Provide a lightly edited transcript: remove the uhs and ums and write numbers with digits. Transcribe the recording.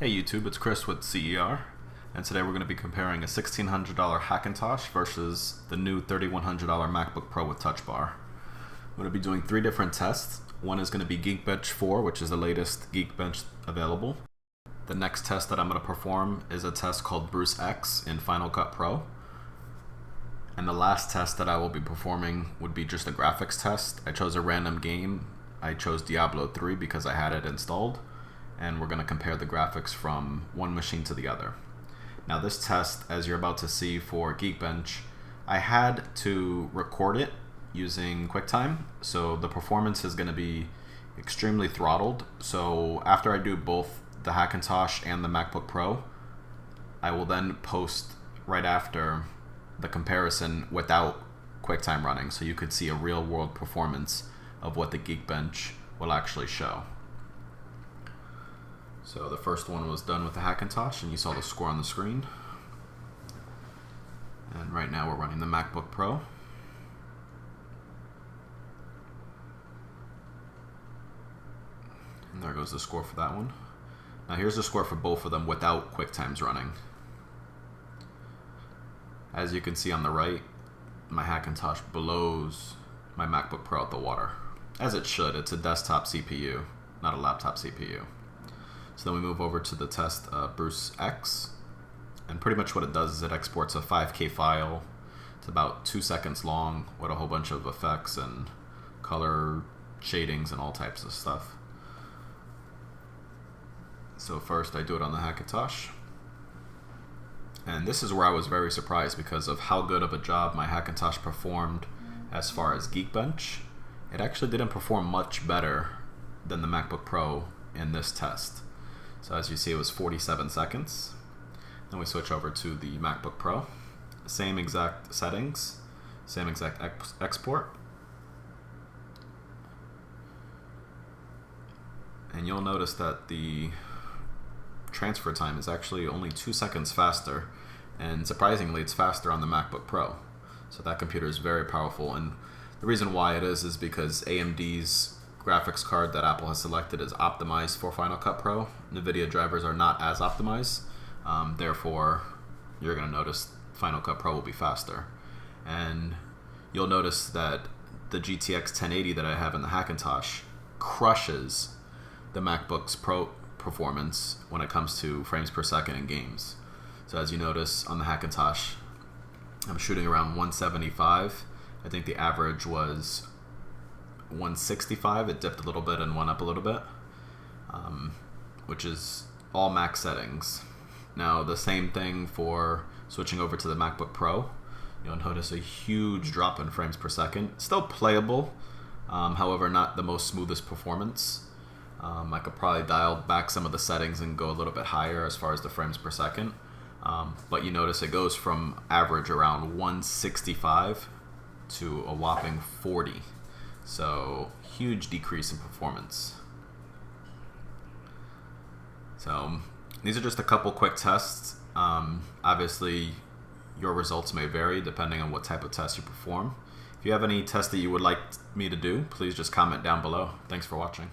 Hey YouTube, it's Chris with CER, and today we're going to be comparing a $1,600 Hackintosh versus the new $3,100 MacBook Pro with Touchbar. We're going to be doing 3 different tests. One is going to be GeekBench 4, which is the latest GeekBench available. The next test that I'm going to perform is a test called BruceX in Final Cut Pro. And the last test that I will be performing would be just a graphics test. I chose a random game. I chose Diablo 3 because I had it installed. And we're going to compare the graphics from one machine to the other. Now this test, as you're about to see for GeekBench, I had to record it using QuickTime, so the performance is going to be extremely throttled. So after I do both the Hackintosh and the MacBook Pro, I will then post right after the comparison without QuickTime running, so you could see a real world performance of what the GeekBench will actually show. So the first one was done with the Hackintosh, and you saw the score on the screen. And right now we're running the MacBook Pro. And there goes the score for that one. Now here's the score for both of them without QuickTimes running. As you can see on the right, my Hackintosh blows my MacBook Pro out the water. As it should. It's a desktop CPU, not a laptop CPU. So then we move over to the test BruceX, and pretty much what it does is it exports a 5K file. It's about 2 seconds long with a whole bunch of effects and color shadings and all types of stuff. So first I do it on the Hackintosh, and this is where I was very surprised because of how good of a job my Hackintosh performed as far as GeekBench. It actually didn't perform much better than the MacBook Pro in this test. So as you see, it was 47 seconds. Then we switch over to the MacBook Pro. Same exact settings, same exact export. And you'll notice that the transfer time is actually only 2 seconds faster. And surprisingly, it's faster on the MacBook Pro. So that computer is very powerful. And the reason why it is because AMD's graphics card that Apple has selected is optimized for Final Cut Pro. NVIDIA drivers are not as optimized. Therefore, you're going to notice Final Cut Pro will be faster. And you'll notice that the GTX 1080 that I have in the Hackintosh crushes the MacBook's Pro performance when it comes to frames per second in games. So as you notice on the Hackintosh, I'm shooting around 175. I think the average was 165. It dipped a little bit and went up a little bit, which is all max settings. Now the same thing for switching over to the MacBook Pro. You'll notice a huge drop in frames per second. Still playable, however not the most smoothest performance. I could probably dial back some of the settings and go a little bit higher as far as the frames per second. But you notice it goes from average around 165 to a whopping 40. So huge decrease in performance. So these are just a couple quick tests. Obviously your results may vary depending on what type of test you perform. If you have any tests that you would like me to do, please just comment down below. Thanks for watching.